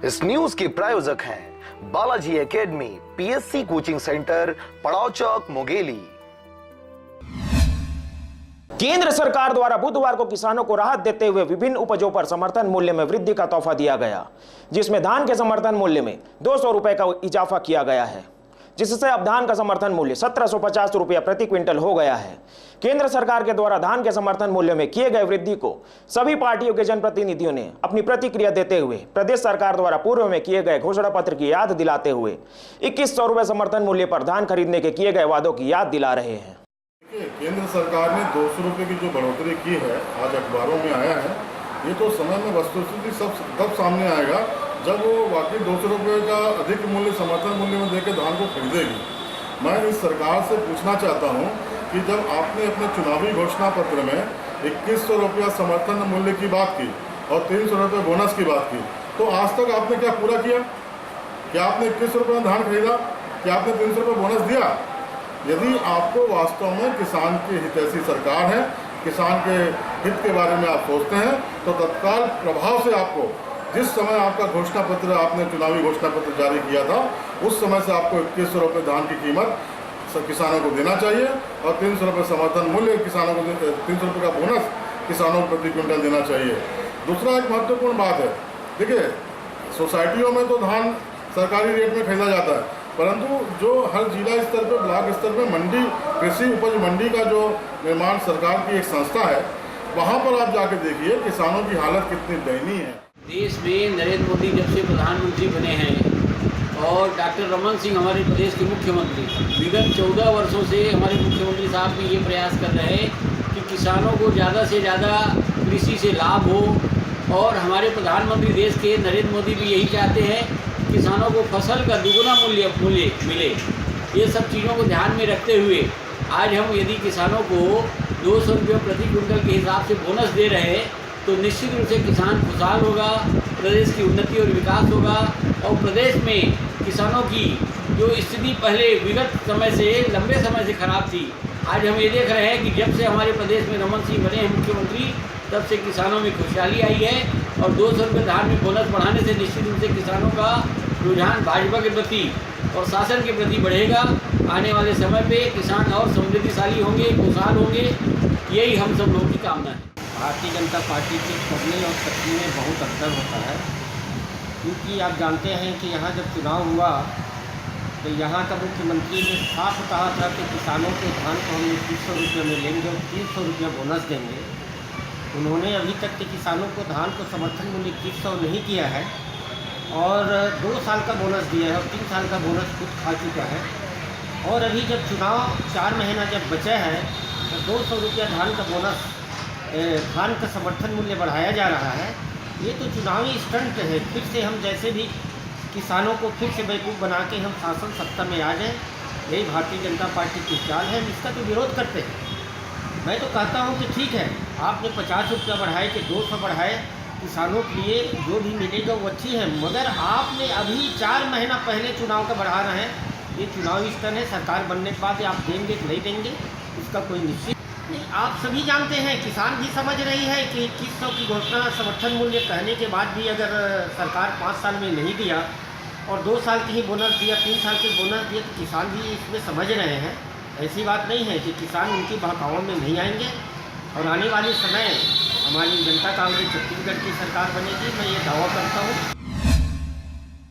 इस न्यूज के प्रायोजक हैं Balaji academy, PSC coaching centre, पड़ाव चौक, मुंगेली। केंद्र सरकार द्वारा बुधवार को किसानों को राहत देते हुए विभिन्न उपजों पर समर्थन मूल्य में वृद्धि का तोहफा दिया गया, जिसमें धान के समर्थन मूल्य में 200 रुपए का इजाफा किया गया है, जिससे अब धान का समर्थन मूल्य 1750 रुपया प्रति क्विंटल हो गया है। केंद्र सरकार के द्वारा धान के समर्थन मूल्य में किए गए वृद्धि को सभी पार्टियों के जनप्रतिनिधियों ने अपनी प्रतिक्रिया देते हुए प्रदेश सरकार द्वारा पूर्व में किए गए घोषणा पत्र की याद दिलाते हुए 2100 रुपए समर्थन मूल्य पर धान खरीदने के किए गए वादों की याद दिला रहे हैं। केंद्र सरकार ने 200 रुपये की जो बढ़ोतरी की है, आज अखबारों में आया है, ये तो समय में वस्तुस्थिति सब तब सामने आएगा जब वो वाकई 200 रुपये का अधिक मूल्य समर्थन मूल्य में देकर धान को खरीदेगी। मैं इस सरकार से पूछना चाहता हूँ कि जब आपने अपने चुनावी घोषणा पत्र में 2100 रुपया समर्थन मूल्य की बात की और 300 रुपये बोनस की बात की, तो आज तक आपने क्या पूरा किया? क्या आपने 2100 रुपये में धान खरीदा? क्या आपने 300 रुपये बोनस दिया? यदि आपको वास्तव में किसान की हितैषी सरकार है, किसान के हित के बारे में आप सोचते हैं, तो तत्काल प्रभाव से आपको जिस समय आपका घोषणा पत्र, आपने चुनावी घोषणा पत्र जारी किया था, उस समय से आपको 2100 रुपये धान की कीमत किसानों को देना चाहिए और 300 रुपये समर्थन मूल्य किसानों को, 300 रुपये का बोनस किसानों को प्रति क्विंटल देना चाहिए। दूसरा एक महत्वपूर्ण बात है, देखिए सोसाइटियों में तो धान सरकारी रेट में खरीदा जाता है, परंतु जो हर जिला स्तर पर, ब्लॉक स्तर पर मंडी, कृषि उपज मंडी का जो निर्माण सरकार की एक संस्था है, वहाँ पर आप जाके देखिए किसानों की हालत कितनी दयनीय है। देश में नरेंद्र मोदी जब से प्रधानमंत्री बने हैं और डॉक्टर रमन सिंह हमारे प्रदेश के मुख्यमंत्री, विगत 14 वर्षों से हमारे मुख्यमंत्री साहब भी ये प्रयास कर रहे हैं कि किसानों को ज़्यादा से ज़्यादा कृषि से लाभ हो, और हमारे प्रधानमंत्री देश के नरेंद्र मोदी भी यही चाहते हैं किसानों को फसल का दुगुना मूल्य मिले। ये सब चीज़ों को ध्यान में रखते हुए आज हम यदि किसानों को 200 रुपये प्रति क्विंटल के हिसाब से बोनस दे रहे हैं, तो निश्चित रूप से किसान खुशहाल होगा, प्रदेश की उन्नति और विकास होगा। और प्रदेश में किसानों की जो स्थिति पहले विगत समय से, लंबे समय से खराब थी, आज हम ये देख रहे हैं कि जब से हमारे प्रदेश में रमन सिंह बने हैं मुख्यमंत्री, तब से किसानों में खुशहाली आई है। और 200 रुपये धान में बोनस बढ़ाने से निश्चित रूप से किसानों का रुझान भाजपा के प्रति और शासन के प्रति बढ़ेगा। आने वाले समय पे किसान और समृद्धिशाली होंगे, खुशहाल होंगे, यही हम सब लोगों की कामना है। भारतीय जनता पार्टी के करने और करने में बहुत अंतर होता है, क्योंकि आप जानते हैं कि यहाँ जब चुनाव हुआ तो यहाँ का मुख्यमंत्री ने साफ कहा था कि किसानों के धान को हम 2100 रुपये में लेंगे और 300 रुपये बोनस देंगे। उन्होंने अभी तक के किसानों को धान को समर्थन मूल्य 2100 नहीं किया है और 2 साल का बोनस दिया है और 3 साल का बोनस खुद खा चुका है। और अभी जब चुनाव 4 महीना जब बचा है तो 200 रुपया धान का बोनस, धान का समर्थन मूल्य बढ़ाया जा रहा है। ये तो चुनावी स्टंट है। फिर से हम जैसे भी किसानों को फिर से बेवकूफ़ बना के हम शासन सत्ता में आ जाएं, यही भारतीय जनता पार्टी की चाल है। इसका तो विरोध करते हैं। मैं तो कहता हूँ कि ठीक है, आपने 50 रुपया बढ़ाए कि 200 बढ़ाए, किसानों के लिए जो भी मिलेगा वो अच्छी है, मगर आपने अभी 4 महीना पहले चुनाव का बढ़ा रहे हैं। ये चुनावी स्टंट है। सरकार बनने के बाद आप देंगे कि नहीं देंगे, इसका कोई निश्चित नहीं। आप सभी जानते हैं, किसान भी समझ रही है कि 2100 की घोषणा समर्थन मूल्य कहने के बाद भी अगर सरकार 5 साल में नहीं दिया और 2 साल की ही बोनस दिया, 3 साल के बोनस दिए, तो किसान भी इसमें समझ रहे हैं। ऐसी बात नहीं है कि किसान उनकी बहकावों में नहीं आएंगे। और आने वाले समय हमारी जनता कांग्रेस छत्तीसगढ़ की सरकार बनेगी, मैं ये दावा करता हूँ।